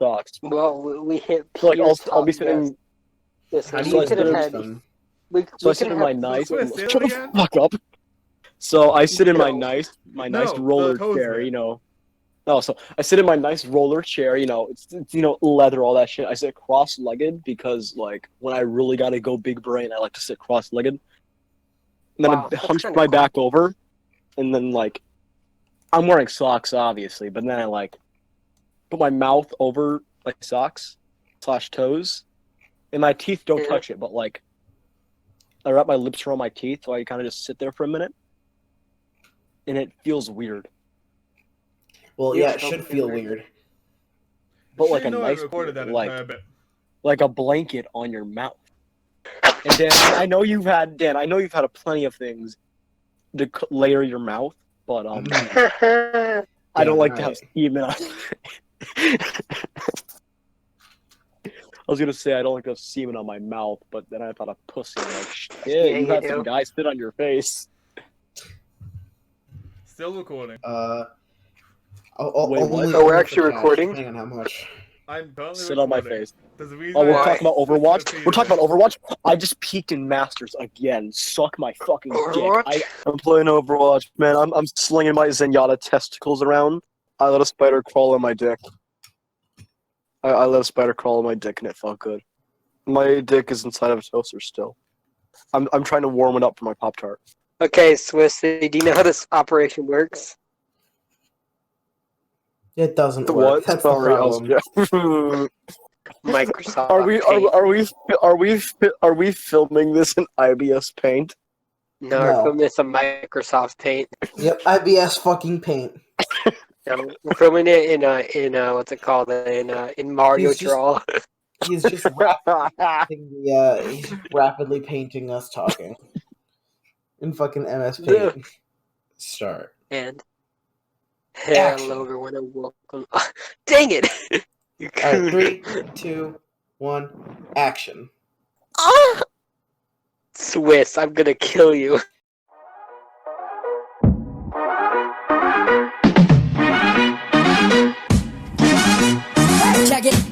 socks. Well, we hit So, like, Pierce I'll be top sitting. best. Listen, How do So you I we could have sit- had. them? So I We sit could in my have. nice. Swiss, say Shut that the again? fuck up. So I sit in my No. nice No, roller hose chair. it. You know. No, so I sit in my nice roller chair. You know, it's leather, all that shit. I sit cross-legged because like when I really gotta go big brain, I like to sit cross-legged. And then Wow, I that's hunch kinda my cool. back over, and then like I'm wearing socks, obviously, but then I like put my mouth over my socks / toes, and my teeth don't Yeah. touch it, but like I wrap my lips around my teeth, so I kind of just sit there for a minute, and it feels weird. Well, You yeah, it felt should feel weird. weird. But You like a should know nice I recorded that like entire bit. like a blanket on your mouth. And Dan, I know you've had a plenty of things to layer your mouth, but I don't like to have steam in I was gonna say I don't like to have semen on my mouth, but then I thought of pussy. I'm like, shit, Yeah, you you had do. some guy spit on your face. Still recording. Wait, what? Only Oh, we're for actually cash, recording? depending on how much. I'm currently Sit on my recording. face. There's a reason Oh, we're Why? talking about I Overwatch. repeated We're talking it. about Overwatch. I just peaked in Masters again. Suck my fucking Overwatch? dick. I'm playing Overwatch, man. I'm slinging my Zenyatta testicles around. I let a spider crawl on my dick. I let a spider crawl on my dick, and it felt good. My dick is inside of a toaster still. I'm trying to warm it up for my Pop-Tart. Okay, Swiss, do you know how this operation works? It doesn't The work. what? That's Sorry, the problem. Microsoft Are we filming this in IBS Paint? No, No. we're filming this on Microsoft Paint. Yep, IBS fucking paint. We're filming it in what's it called? In Mario He's just- Draw. He's just he's rapidly painting us talking. In fucking MS Paint. Start. And Action. hello everyone and welcome. Dang it! You Alright, coon. 3, 2, 1, action. Ah! Swiss, I'm gonna kill you.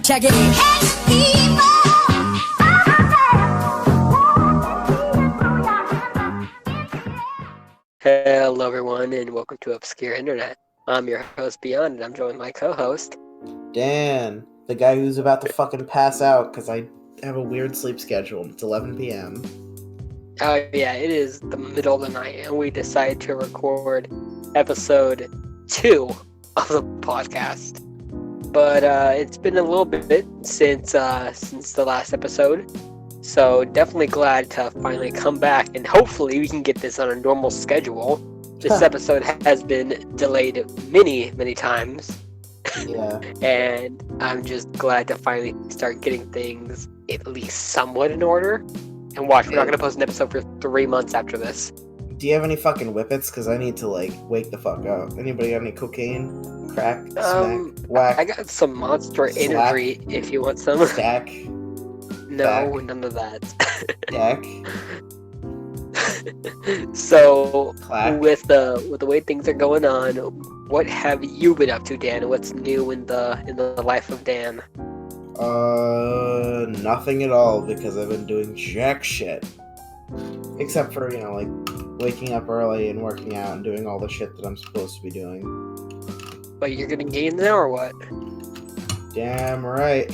Check it. Hello everyone and welcome to Obscure Internet. I'm your host Beyond and I'm joined by my co-host. Dan, the guy who's about to fucking pass out because I have a weird sleep schedule. It's 11 p.m. Oh yeah, it is the middle of the night and we decided to record episode 2 of the podcast. But it's been a little bit since the last episode. So definitely glad to finally come back and hopefully we can get this on a normal schedule. This episode has been delayed many times. Yeah. And I'm just glad to finally start getting things at least somewhat in order. And watch, we're not going to post an episode for 3 months after this. Do you have any fucking whippets? Because I need to, wake the fuck up. Anybody got any cocaine? Crack? Smack? Whack? I got some Monster Slack. Energy if you want some. Stack? No, Back. none of that. Yak? So, Clack? with the way things are going on, what have you been up to, Dan? What's new in the life of Dan? Nothing at all, because I've been doing jack shit. Except for, waking up early and working out and doing all the shit that I'm supposed to be doing. But you're gonna gain now or what? Damn right.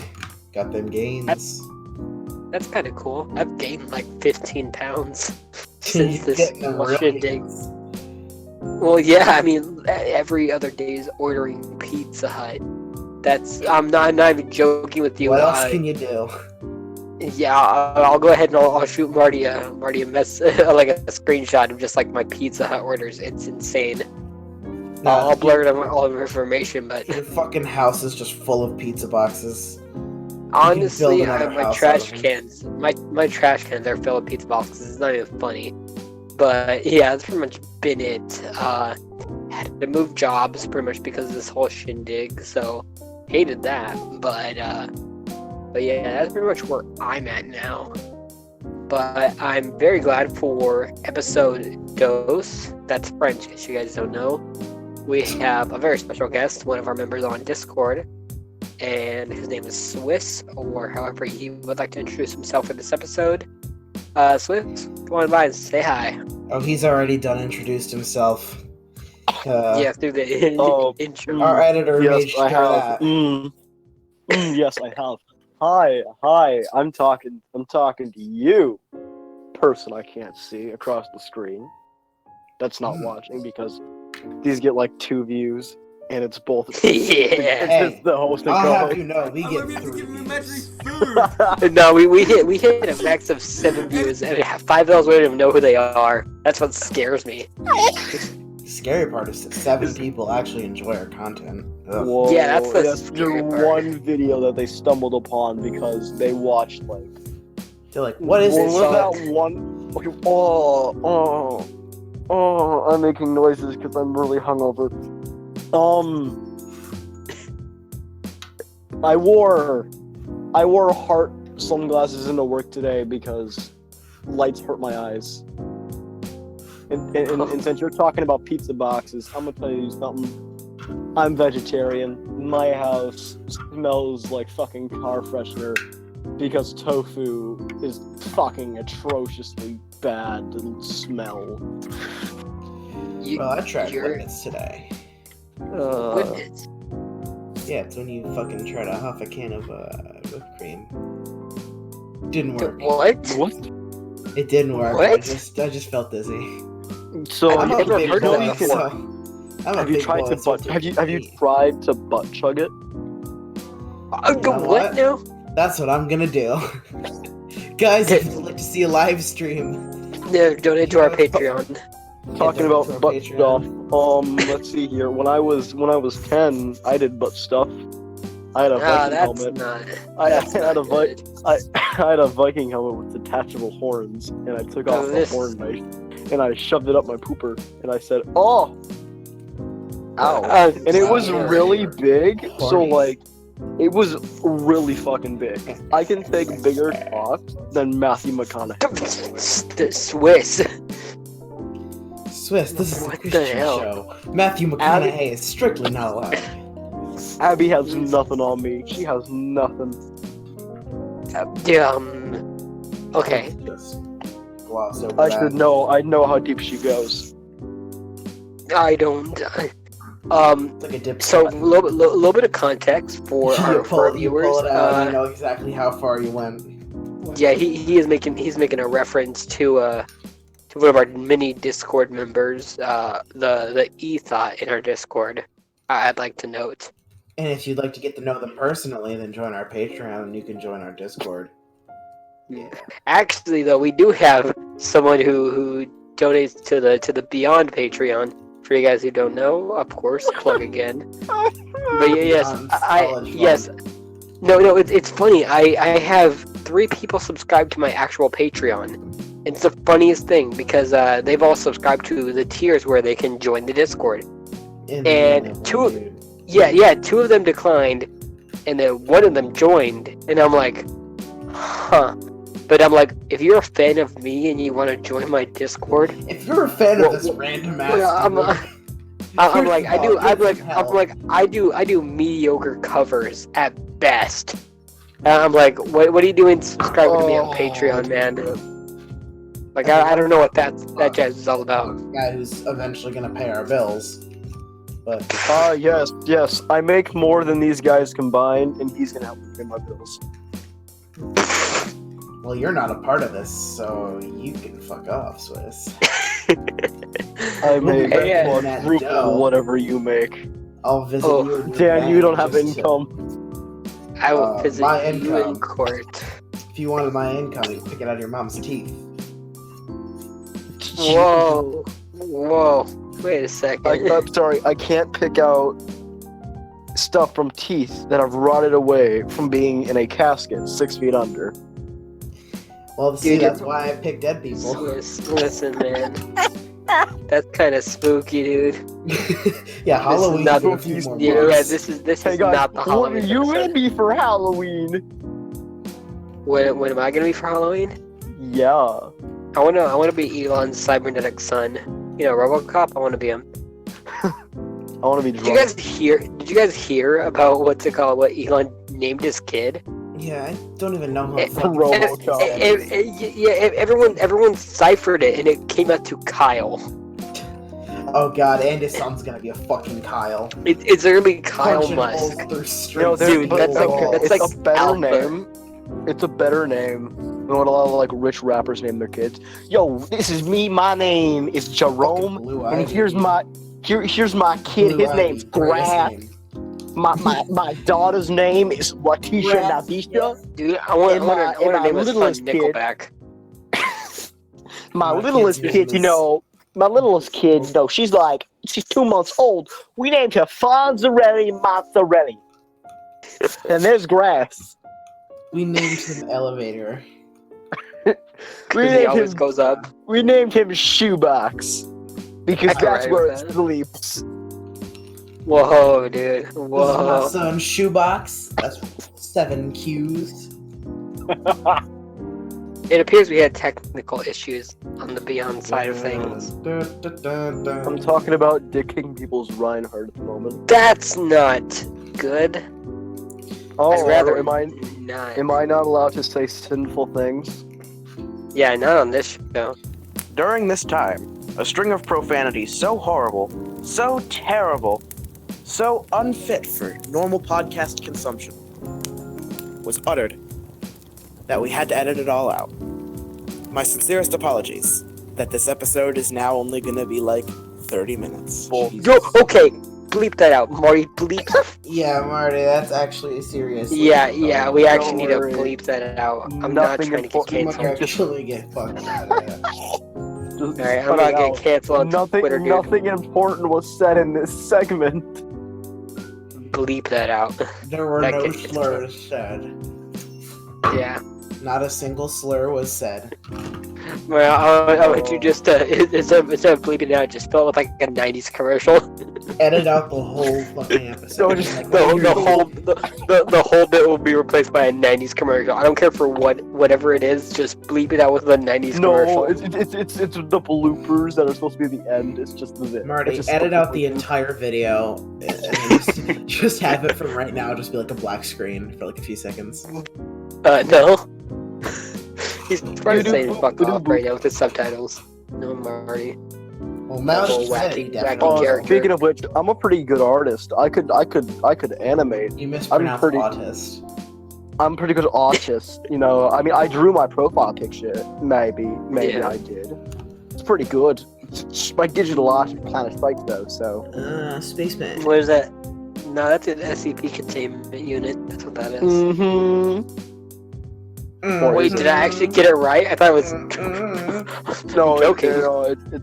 Got them gains. That's kind of cool. I've gained like 15 pounds You're since this getting them whole real shindig. gains. Well, yeah, I mean, every other day is ordering Pizza Hut. I'm not even joking with you. What else can you do? Yeah, I'll go ahead and I'll shoot Marty a mess like a screenshot of just like my Pizza Hut orders. It's insane. I'll blur it on all of information, but Your fucking house is just full of pizza boxes. honestly, build another my house trash out of cans, my trash cans are filled with pizza boxes. It's not even funny. But yeah, that's pretty much been it. Had to move jobs pretty much because of this whole shindig, so hated that. But yeah, that's pretty much where I'm at now. But I'm very glad for episode dos. That's French, if you guys don't know. We have a very special guest, one of our members on Discord. and his name is Swiss, or however he would like to introduce himself in this episode. Swiss, come on by and say hi. Oh, he's already introduced himself. Yeah, through the Oh, intro. Our editor made Yes, sure I have. that. Yes, I have. Hi. I'm talking to you, person I can't see across the screen. That's not watching because these get like 2 views, and it's both. Yeah. It's the host and I'll have co-host. you know, we I get love you for 3 giving me views. food. No, we hit a max of 7 views, and 5 of those we don't even know who they are. That's what scares me. The scary part is that 7 people actually enjoy our content. Ugh. Whoa, Yeah, that's the just scary part. one video that they stumbled upon because they watched like. They're like, what is What this? was Fuck? that one? Okay, I'm making noises because I'm really hungover. I wore heart sunglasses into work today because lights hurt my eyes. And since you're talking about pizza boxes, I'm gonna tell you something. I'm vegetarian. My house smells like fucking car freshener because tofu is fucking atrociously bad to smell. Well, I tried you're- Whippets today. Goodness. Yeah, it's when you fucking try to huff a can of whipped cream. Didn't work. What? What? It didn't work. What? I just felt dizzy. So I'm I've a never big heard of boy, that so before. I'm a have you big tried boy, to so butt? it's Have you okay. tried to butt chug it? know What what? now? That's what I'm gonna do. Guys, if you'd like to see a live stream, No, donate to our Patreon. Talking donate about to our butt Patreon. stuff. Let's see here. When I was 10, I did butt stuff. I had a Viking That's helmet. not. I That's had a not Vi- good. I had a Viking helmet with detachable horns, and I took off the this- horn knife, and I shoved it up my pooper, and I said, "Oh, ow!" And it was Wow. really big, so Horny. like, it was really fucking big. I can take bigger cocks than Matthew McConaughey. The Swiss. Swiss, this is a What the Christian hell? show. Matthew McConaughey is strictly not allowed. Abby has nothing on me. She has nothing. Okay. Just gloss over I that. should know. I know how deep she goes. I don't. It's like a dip. So a little bit of context for our you viewers. pull it out, and you know exactly how far you went. Yeah, he's making a reference to one of our mini Discord members, the E-Thought in our Discord. I'd like to note. And if you'd like to get to know them personally, then join our Patreon and you can join our Discord. Actually, though, we do have someone who donates to the Beyond Patreon. For you guys who don't know, of course, plug again. But yes, Beyond I College yes. Fund. No, it's funny. I have 3 people subscribed to my actual Patreon. It's the funniest thing because they've all subscribed to the tiers where they can join the Discord. In And the two- dude. Yeah, 2 of them declined, and then 1 of them joined, and I'm like, huh. But I'm like, if you're a fan of me and you want to join my Discord, If you're a fan Well, of this random ass, well, I'm First like, of all, I do mediocre covers at best. And I'm like, what are you doing subscribing to me on Patreon, man? Like, I don't know what that jazz is all about. guy who's eventually gonna pay our bills. But Yes. I make more than these guys combined, and he's gonna help me pay my bills. well, you're not a part of this, so you can fuck off, Swiss. I make Yeah. quadruple whatever you make. I'll visit Oh, you. in your Dan, you bank don't have just to- income. I will visit my you in income. court. If you wanted my income, you pick it out of your mom's teeth. Whoa. Wait a second. I'm sorry, I can't pick out stuff from teeth that have rotted away from being in a casket 6 feet under. Well, see, Dude, that's why I pick dead people. Listen, man. That's kind of spooky, dude. Yeah, Halloween's not- in a few more Yeah, months. this is Hey guys, not the what are Halloween. you episode. gonna be for Halloween? When am I gonna be for Halloween? Yeah. I wanna be Elon's cybernetic son. You know, RoboCop. I wanna be him. I want to be Did you drunk. guys hear about what's it called? What Elon named his kid? Yeah, I don't even know how Eh, fucking Robocop. Everyone ciphered it, and it came out to Kyle. Oh god, and his son's gonna be a fucking Kyle. It's literally Kyle Punching Musk. holes through You know, streets. Dude, that's like- walls. that's like a better Albert. name. It's a better name than what a lot of like rich rappers name their kids. Yo, this is me. My name is Fucking Jerome, Blue and Ivy. here's my kid. Blue His Ivy, name's greatest Grass. name. My daughter's name is Latisha Grass, Nabisha. Dude, I want And my- to and my name his son littlest kid- Nickelback. My My littlest kid's kid, name you is- know, my littlest kid, you know, she's 2 months old. We named her Fonzarelli Mozzarelli. And there's Grass. We named him Elevator. We He named always him. goes up. We named him Shoebox because I can that's ride where with it that. sleeps. Whoa, dude. This is my Whoa. son, Shoebox. That's 7 Qs. It appears we had technical issues on the Beyond side of things. I'm talking about dicking people's Reinhardt at the moment. That's not good. Oh, I'd rather am I not. not allowed to say sinful things? Yeah, not on this show. During this time, a string of profanities so horrible, so terrible, so unfit for normal podcast consumption was uttered that we had to edit it all out. My sincerest apologies that this episode is now only gonna be like 30 minutes. Yo, okay, bleep that out, Marty. Bleep. Yeah, Marty, that's actually serious. yeah, we actually need to worry. bleep that out. I'm not Nothing trying to get important. You might canceled. actually get fucked out of it. Just Alright, I'm cut not it getting out. canceled on Nothing, Twitter, dude. nothing important was said in this segment. Bleep that out. There were That no kid- slurs said. Yeah. Not a single slur was said. Well, I want you just instead of bleeping it out, just fill it with like a '90s commercial. Edit out the whole fucking episode. No, just- Like, The whole bit will be replaced by a '90s commercial. I don't care for whatever it is. Just bleep it out with a '90s No, commercial. it's the bloopers that are supposed to be the end. It's just the bit. Marty, It's just edit out the bloopers. entire video and then just have it from right now just be like a black screen for like a few seconds. No. He's probably Ba-doop, saying fuck ba-doop, off right now with his subtitles. No, Marty. Well, now Little that you said it, wacky- you definitely wacky will. character. Speaking of which, I'm a pretty good artist. I could animate. You mispronounced pretty- autist. I'm pretty good artist. You know, I mean, I drew my profile picture. Maybe Yeah. I did. It's pretty good. My digital art kind of spikes though. So Spaceman. What is that? No, that's an SCP containment unit. That's what that is. mm-hmm. Wait, did I actually get it right? I thought it was. No, joking.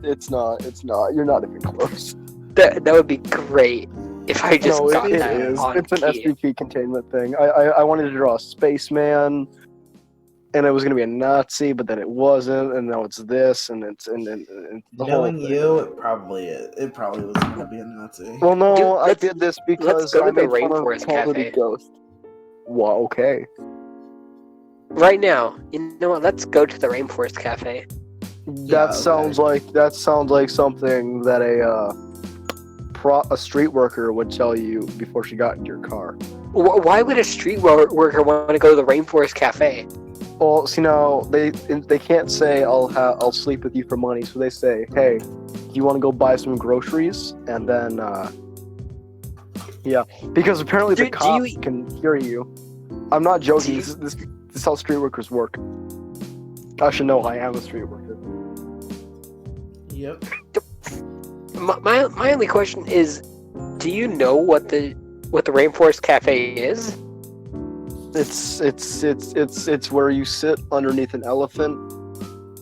it's not. It's not. You're not even close. That would be great if I just No, got it that is. on It's an key. SVP containment thing. I wanted to draw a spaceman, and it was gonna be a Nazi, but then it wasn't, and now it's this, and it's and the whole Knowing thing. you, it probably was going to be a Nazi. Well, no, Dude, I let's- did this because go to I the made fun of Rainforest Call of Duty Cafe. Ghost. Well, okay. Right now, you know what? Let's go to the Rainforest Cafe. That sounds like something that a street worker would tell you before she got into your car. Why would a street worker want to go to the Rainforest Cafe? Well, see now they can't say I'll sleep with you for money, so they say, hey, do you want to go buy some groceries? And then yeah, because apparently the Do cops you- can hear you. I'm not joking. Do This is how street workers work. I should know I am a street worker. Yep. My only question is, do you know what the Rainforest Cafe is? It's where you sit underneath an elephant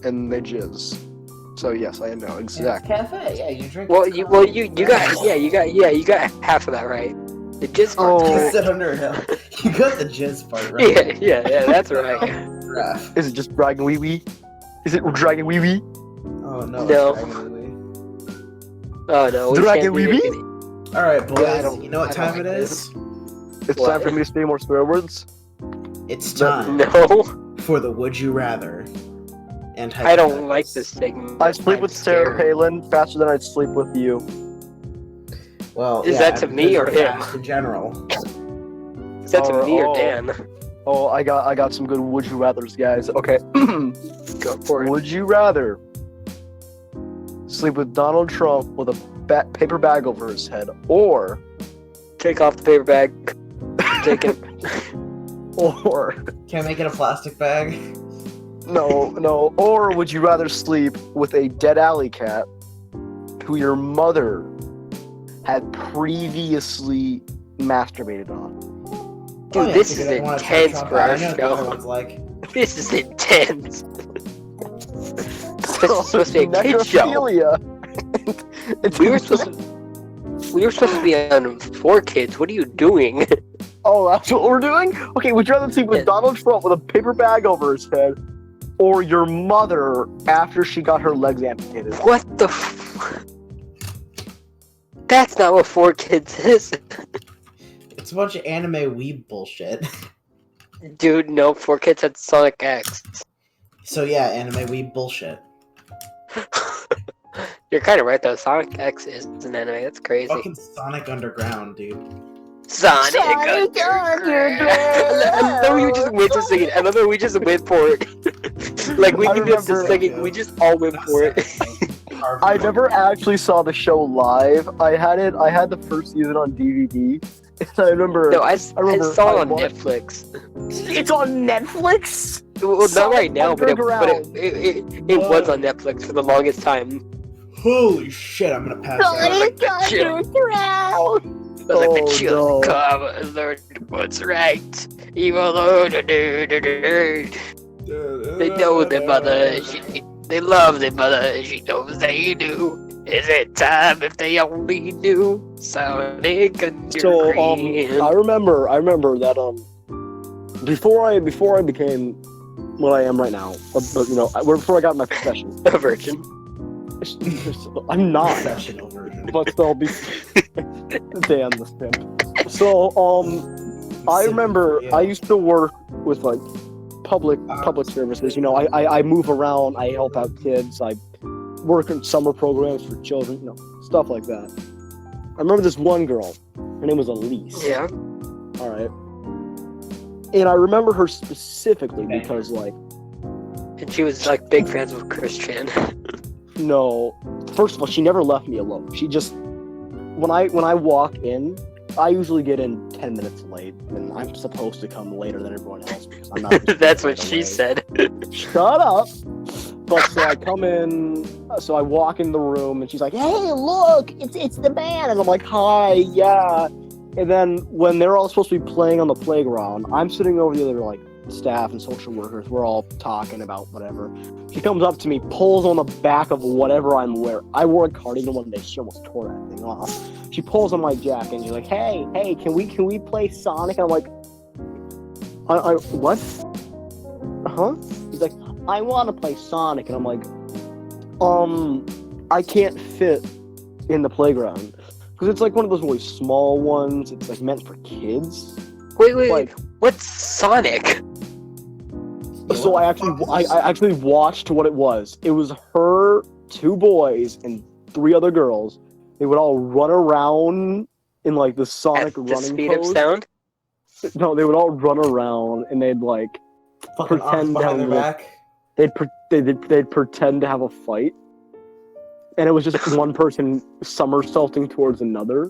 and they jizz. So yes, I know exactly. Cafe, yeah, you drink. Well, you got half of that right. The jizz part. Oh. You sit under a hill. You got the jizz part right. Yeah, that's right. Rough. Is it just Dragon Wee Wee? Is it Dragon Wee Wee? Oh no. No. it's Dragon Wee. Oh no, we Dragon can't do Wee it. All right, boys. Yeah, I don't- you know what I don't time it like is? It's What? time for me to say more swear words. It's time No, for the Would You Rather. And I don't like hypotheticals. this segment. I sleep I'm with Sarah scared. Palin faster than I'd sleep with you. Well, Is yeah, that to me or because we're him? fast in general. Is that to me or Oh. Dan? Oh, I got some good would you rather's, guys. Okay. Go for it. Would you rather sleep with Donald Trump with a paper bag over his head, or Take off the paper bag. Take it. or Can I make it a plastic bag? no, or would you rather sleep with a dead alley cat who your mother had previously masturbated on? Dude, Oh, yeah, this because is I wanna touch intense Trump for out. our I know what the other show. one's like. This is intense. This is supposed to be a kid show. Necrophilia. It's We were supposed to be on 4Kids. What are you doing? Oh, that's what we're doing? Okay, would you rather sleep with Yeah. Donald Trump with a paper bag over his head, or your mother after she got her legs amputated? What the That's not what 4Kids is. It's a bunch of anime weeb bullshit. Dude, no, 4Kids had Sonic X. So yeah, anime weeb bullshit. You're kind of right, though. Sonic X is an anime. That's crazy. Fucking Sonic Underground, dude. Sonic Underground. I love we just went to sing it. I love that we just went for it. Like, we I didn't have to remember- sing it. We just all went for it. I never actually saw the show live. I had the first season on DVD. And I remember No, I remember saw it I on watched- Netflix. it's on Netflix. Well, not Sonic right now, but it Underground. was on Netflix for the longest time. Holy shit, I'm gonna pass out. But like Oh, the children no. come and learn what's right. Even though they know their mother, they love their mother, she knows they do. Is it time if they only knew? Sonic So Underground. I remember that before I became what I am right now, before I got my profession. A virgin. I'm not, Professional version. but still be Dan the simp. So I remember I used to work with like public services. You know, I move around, I help out kids, I work in summer programs for children, you know, stuff like that. I remember this one girl, her name was Elise. Yeah. All right. And I remember her specifically because, like, And she was like big fans of Christian. no, first of all, she never left me alone. She just, when I walk in, I usually get in 10 minutes late, and I'm supposed to come later than everyone else because I'm not. That's what right she away. said. Shut up. But so I come in, so I walk in the room, and she's like, "Hey, look, it's the band," and I'm like, "Hi, yeah." And then when they're all supposed to be playing on the playground, I'm sitting over the other like staff and social workers. We're all talking about whatever. She comes up to me, pulls on the back of whatever I'm wearing. I wore a cardigan one day. She almost tore that thing off. She pulls on my jacket and she's like, "Hey, can we play Sonic?" And I'm like, I what? Huh? He's like, "I want to play Sonic," and I'm like, I can't fit in the playground because it's like one of those really small ones. It's like meant for kids. Wait, Like, what's Sonic? so I actually watched what it was. It was her, 2 boys, and 3 other girls. They would all run around in like the Sonic At the running speed pose. of sound? No, they would all run around and they'd like Fucking arms pretend behind their down back. they'd pretend to have a fight, and it was just one person somersaulting towards another.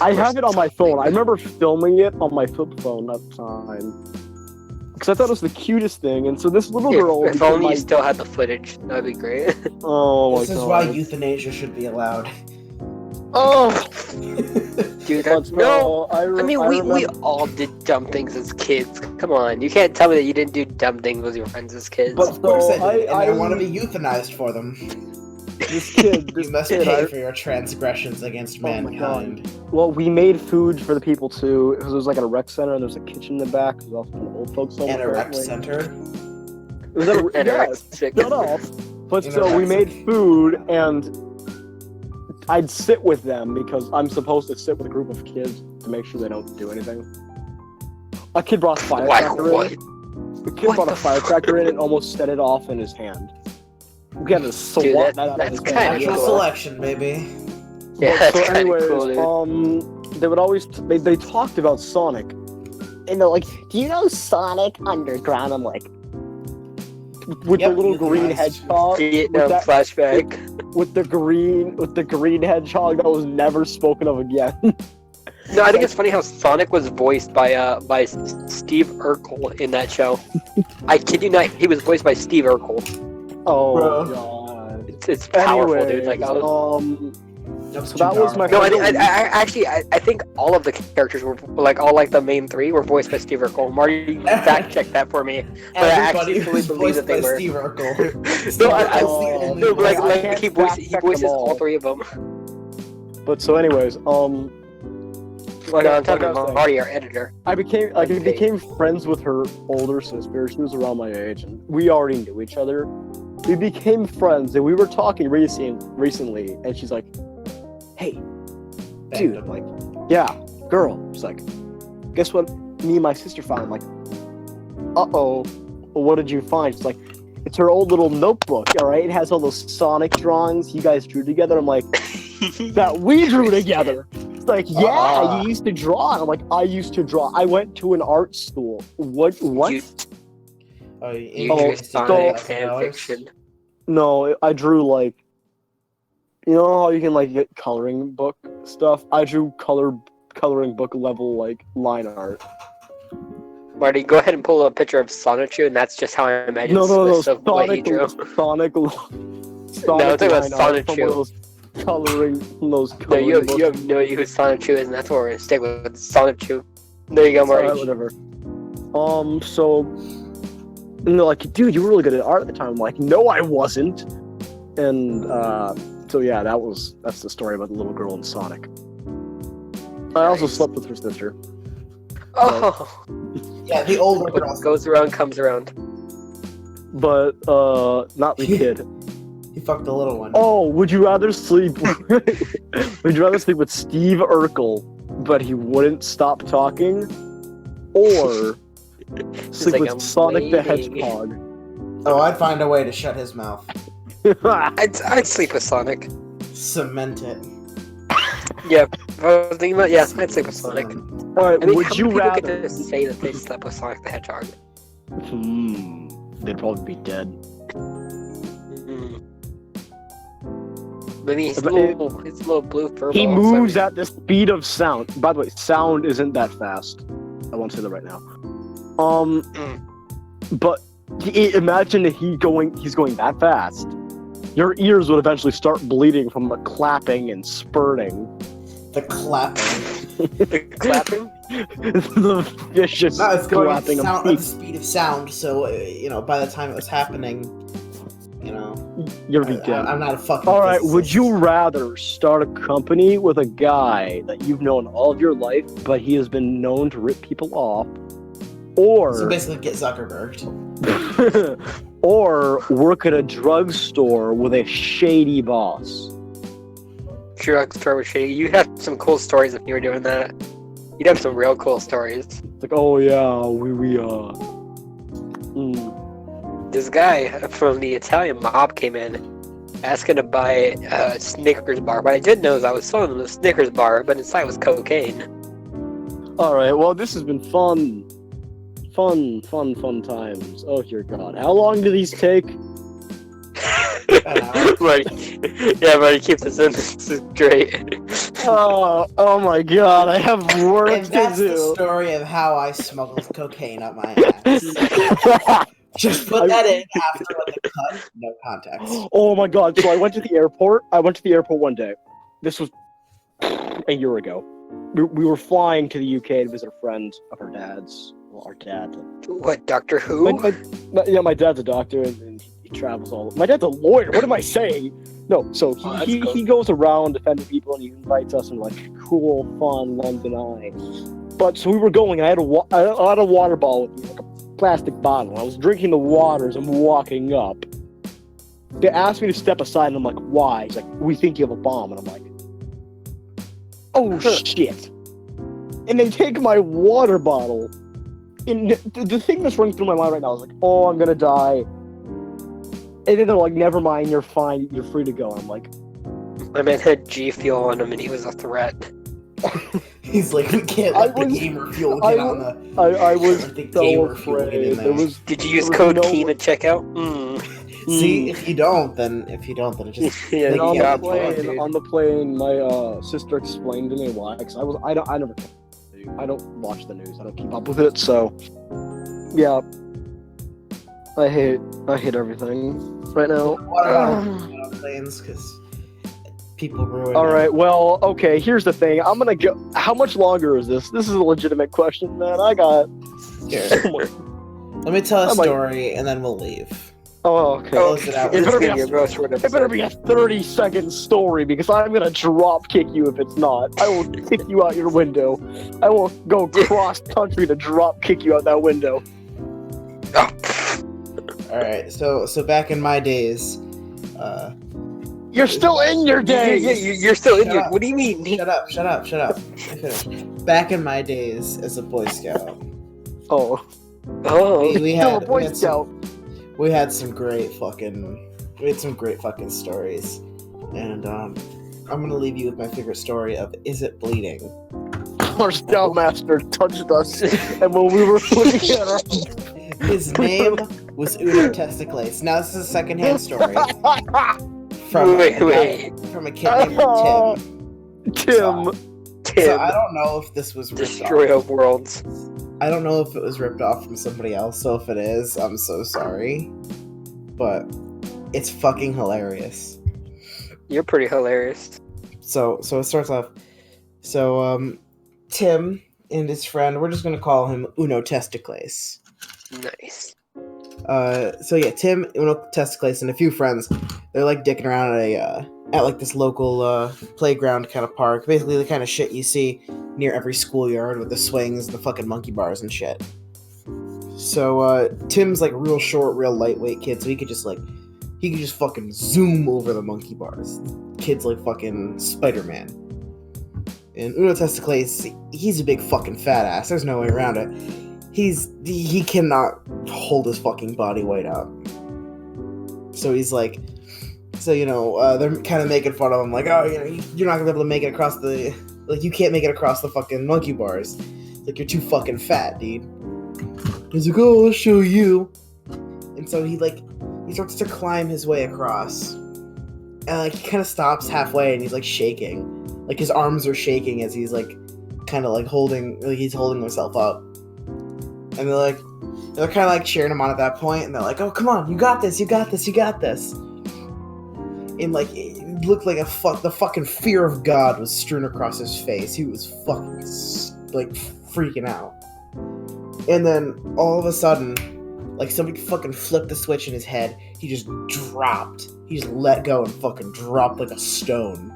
I have it on my phone. I remember filming it on my flip phone at the time because I thought it was the cutest thing. And so this little girl, If became only my- you still had the footage, that'd be great. oh my This is god, why euthanasia should be allowed. oh, Dude, but no. I We remember- all did dumb things as kids. Come on, you can't tell me that you didn't do dumb things with your friends as kids. But Of course so I did, and I I- want to be euthanized for them. this kid, You must kid, pay for your transgressions against Oh my mankind. well, we made food for the people too because it was like at a rec center and there's a kitchen in the back. There's also an old folks home. And a rec apparently. center. It was at a, Anorexic. Shut up. But In a so we rec made center. food, and I'd sit with them because I'm supposed to sit with a group of kids to make sure they don't do anything. A kid brought a Like firecracker what? in. The kid What brought a the fuck? firecracker in and almost set it off in his hand. We had to swat Dude, that out of that's his kinda hand. Natural cool. selection, baby. Yeah, But, that's kind anyways, of cool, dude. they would always they talked about Sonic, and they're like, "Do you know Sonic Underground?" I'm like, with Yep, the little you green guys. hedgehog, Vietnam that- flashback. with the green hedgehog that was never spoken of again. No, I think it's funny how Sonic was voiced by Steve Urkel in that show. I kid you not, he was voiced by Steve Urkel. Oh Bro. god. It's powerful, Anyways, dude. Like, That's so that too was my dark. no, I think all of the characters were like all like the main three were voiced by Steve Urkel. Marty, fact check that for me. But I Everybody actually fully was believe voiced that they by were. Steve Urkel. No, No, no, like, I like can't he fact check them voices all all. three of them. But so, anyways, Like I'm talking like I was about saying, Marty, our editor. I became friends with her older sister. She was around my age, and we already knew each other. We became friends, and we were talking recently, and she's like, "Hey, dude," I'm like, "Yeah, girl." She's like, "Guess what? Me and my sister found." I'm like, "Uh-oh, well, what did you find?" She's like, "It's her old little notebook. All right, it has all those Sonic drawings you guys drew together." I'm like, "That we drew together." It's like, "Yeah, you used to draw." And I'm like, "I used to draw. I went to an art school." What? You You drew Sonic so- fan fiction. No, I drew like, you know how you can like get coloring book stuff. I drew coloring book level like line art. Marty, go ahead and pull up a picture of Sonichu, and that's just how I imagine No, Swiss of what he drew. Sonic No, I'm talking about line art from one Sonichu. of those coloring No, coloring you books. have no idea who Sonichu is, and that's what we're gonna stick with Sonichu. There you go, Marty. Alright, whatever. So, and they're like, "Dude, you were really good at art at the time." I'm like, "No, I wasn't." And so yeah, that's the story about the little girl in Sonic. I also Nice. slept with her sister. Oh, Yeah, the older girl. what goes around comes around. But not the kid. He fucked the little one. Oh, would you rather sleep with Steve Urkel, but he wouldn't stop talking, or sleep like, with "I'm Sonic the waiting." Hedgehog? Oh, I'd find a way to shut his mouth. I'd sleep with Sonic. Cement it. Yeah, if I was thinking about, yeah, I'd sleep with Sonic. Alright, I mean, would how you many people rather? get to say that they slept with Sonic the Hedgehog? They'd probably be dead. Mm. Maybe it's a But little blue fur He ball, moves so- at the speed of sound. By the way, sound isn't that fast. I won't say that right now. But imagine if he's going that fast. Your ears would eventually start bleeding from the clapping and spurting. The clapping. The clapping? The vicious No, it's going at clapping the, of sound, at the feet. speed of sound, so, by the time it was happening, You'll be dead. I'm not a fucking Alright, physicist. would you rather start a company with a guy that you've known all of your life, but he has been known to rip people off, or So basically get Zuckerberged. or work at a drugstore with a shady boss? Drugstore with shady. You'd have some cool stories if you were doing that. You'd have some real cool stories. It's like, oh yeah, we This guy from the Italian mob came in asking to buy a Snickers bar. What I didn't know is I was selling him a Snickers bar, but inside was cocaine. Alright, well this has been fun times. Oh dear god. How long do these take? Marty, yeah, Marty, keep this in. This is great. Oh my god, I have work And to that's the do. story of how I smuggled cocaine up my ass. Just put that in after the cut, no context. Oh my god, so I went to the airport one day. This was a year ago. We were flying to the UK to visit a friend of her dad's. Well, our dad. What, Doctor Who? My dad's a doctor and he travels all. My dad's a lawyer. What am I saying? No, so Oh, that's he cool. goes around defending people and he invites us in like cool, fun London Eye. But so we were going. I had a water bottle with me, like a plastic bottle. I was drinking the water as I'm walking up. They asked me to step aside, and I'm like, "Why?" He's like, "We think you have a bomb," and I'm like, "Oh shit!" And they take my water bottle. And the thing that's running through my mind right now is like, "Oh, I'm gonna die." And then they're like, "Never mind, you're fine, you're free to go." And I'm like, My man had G Fuel on him and he was a threat. He's like, we can't let the gamer fuel get on the. I was Let the so gamer fuel get in afraid. there. Did you use there was code no- KEEM at checkout? See, if you don't, then it just. Yeah, they And on you can't the got get one, plane, dude. on the plane, my sister explained to me why. Cause I never. I don't watch the news. I don't keep up with it. So, yeah. I hate everything right now. What about planes? Because people ruin. All right. Well, okay. Here's the thing. I'm gonna go. How much longer is this? This is a legitimate question, man. I got. Here, let me tell a story and then we'll leave. Oh, okay. Close it out. It This better is be gonna a- be your most short It better episode. be a 30-second story because I'm gonna drop kick you if it's not. I will kick you out your window. I will go cross country to drop kick you out that window. All right. So back in my days, You're still in your day. You're still Shut injured. up. What do you mean? shut up. Let me finish. Back in my days as a Boy Scout, Oh, Oh, we still a had Boy Scout. we had some great fucking stories, and I'm gonna leave you with my favorite story of "Is It Bleeding?" Our Scoutmaster touched us, and when we were looking at our His name was Uno Testicles. Now this is a secondhand story from Wait. from a kid named Tim. Tim. So I don't know if this was ripped Destroyer off. of worlds. I don't know if it was ripped off from somebody else. So if it is, I'm so sorry, but it's fucking hilarious. You're pretty hilarious. So it starts off. So Tim and his friend, we're just gonna call him Uno Testicles. Nice. So yeah, Tim, Uno Testicles, and a few friends, they're like dicking around at like this local playground kind of park. Basically the kind of shit you see near every schoolyard with the swings and the fucking monkey bars and shit. So Tim's like real short, real lightweight kid, so he could just fucking zoom over the monkey bars. Kid's like fucking Spider-Man. And Uno Testicles, he's a big fucking fat ass. There's no way around it. He cannot hold his fucking body weight up. So he's like, they're kind of making fun of him, like, oh, you're not gonna be able to make it across you can't make it across the fucking monkey bars. Like, you're too fucking fat, dude. He's like, oh, I'll show you. And so he starts to climb his way across. And like he kind of stops halfway and he's like shaking. Like his arms are shaking as he's like kind of like he's holding himself up. And they're kind of like cheering him on at that point, and they're like, "Oh, come on, you got this, you got this, you got this." And like it looked like the fucking fear of God was strewn across his face. He was fucking like freaking out. And then all of a sudden, like somebody fucking flipped the switch in his head. He just dropped. He just let go and fucking dropped like a stone.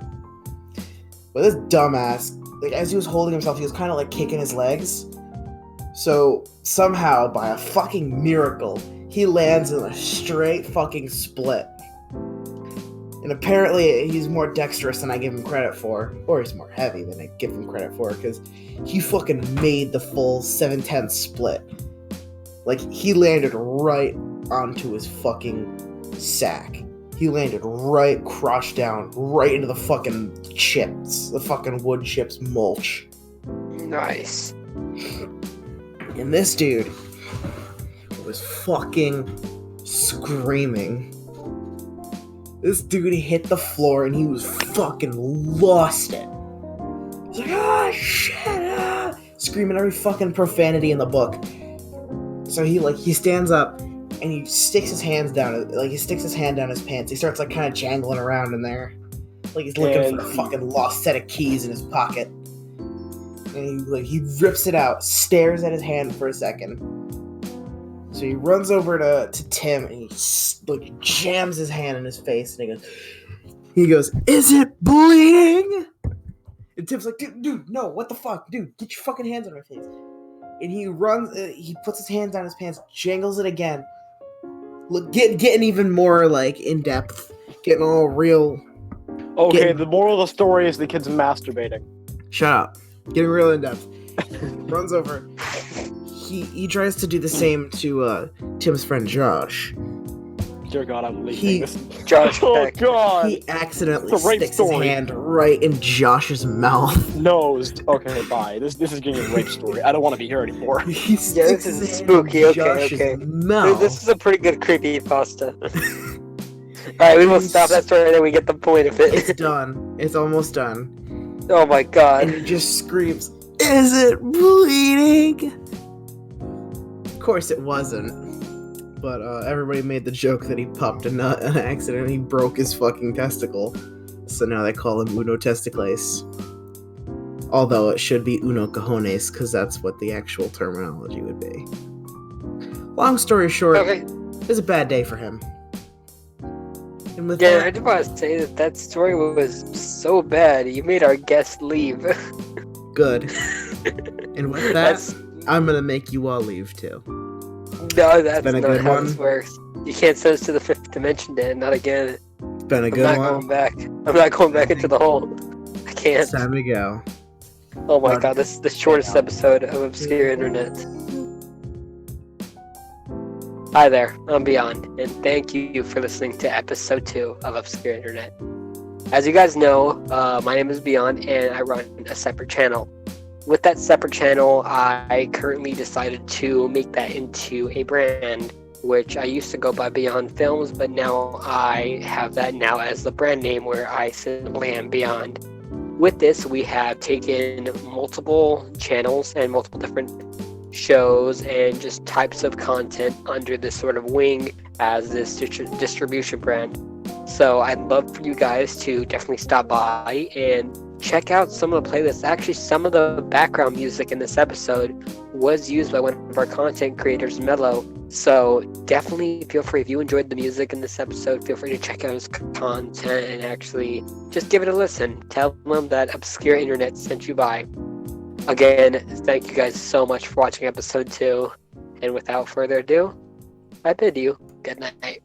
But this dumbass, like as he was holding himself, he was kind of like kicking his legs. So somehow, by a fucking miracle, he lands in a straight fucking split. And apparently he's more dexterous than I give him credit for. Or he's more heavy than I give him credit for, because he fucking made the full 7/10 split. Like, he landed right onto his fucking sack. He landed right, crotch down, right into the fucking chips. The fucking wood chips mulch. Nice. And this dude was fucking screaming. This dude hit the floor and he was fucking lost it. He's like, ah, shit, ah, screaming every fucking profanity in the book. So he stands up and he sticks his hands down, like he sticks his hand down his pants. He starts like kind of jangling around in there, like he's looking for a fucking lost set of keys in his pocket. And he rips it out, stares at his hand for a second. So he runs over to Tim and he like jams his hand in his face and he goes, "Is it bleeding?" And Tim's like, dude, no, what the fuck, dude, get your fucking hands on my face. And he runs, he puts his hand down his pants, jangles it again. Look, getting even more like in depth, getting all real. Okay, the moral of the story is the kid's masturbating. Shut up. Getting real in depth. Runs over. He tries to do the same to Tim's friend Josh. Dear God, I'm leaving He- this. Josh Oh Peck. God. He accidentally It's a rape sticks his story. hand right in Josh's mouth. No. Okay, bye. This is getting a rape story. I don't want to be here anymore. He Yeah, sticks this his is hand spooky. in Okay, Josh's okay. mouth. This is a pretty good creepy pasta. Alright, we will stop that story and then we get the point of it. It's done. It's almost done. Oh my And god. he just screams, "Is it bleeding?" Of course it wasn't. But everybody made the joke that he popped a nut on accident and he broke his fucking testicle. So now they call him Uno Testicles. Although it should be Uno Cojones, because that's what the actual terminology would be. Long story short, Okay. it was a bad day for him. And with Yeah, I that, just want to say that story was so bad. You made our guest leave. good. And with that, That's I'm gonna make you all leave too. no, that's been a not good how one. this works. You can't send us to the fifth dimension, Dan. Not again. It's been a I'm good not one. going back. I'm not going back into the hole. I can't. It's time to go. Oh my But- god, this is the shortest episode of Obscure Internet. Hi there, I'm Beyond, and thank you for listening to episode 2 of Obscure Internet. As you guys know, my name is Beyond, and I run a separate channel. With that separate channel, I currently decided to make that into a brand, which I used to go by Beyond Films, but now I have that now as the brand name where I simply am Beyond. With this, we have taken multiple channels and multiple different shows and just types of content under this sort of wing as this distribution brand. So I'd love for you guys to definitely stop by and check out some of the playlists. Actually, some of the background music in this episode was used by one of our content creators, Mello. So definitely feel free, if you enjoyed the music in this episode, feel free to check out his content and actually just give it a listen. Tell them that Obscure Internet sent you by. Again, thank you guys so much for watching episode 2. And without further ado, I bid you good night.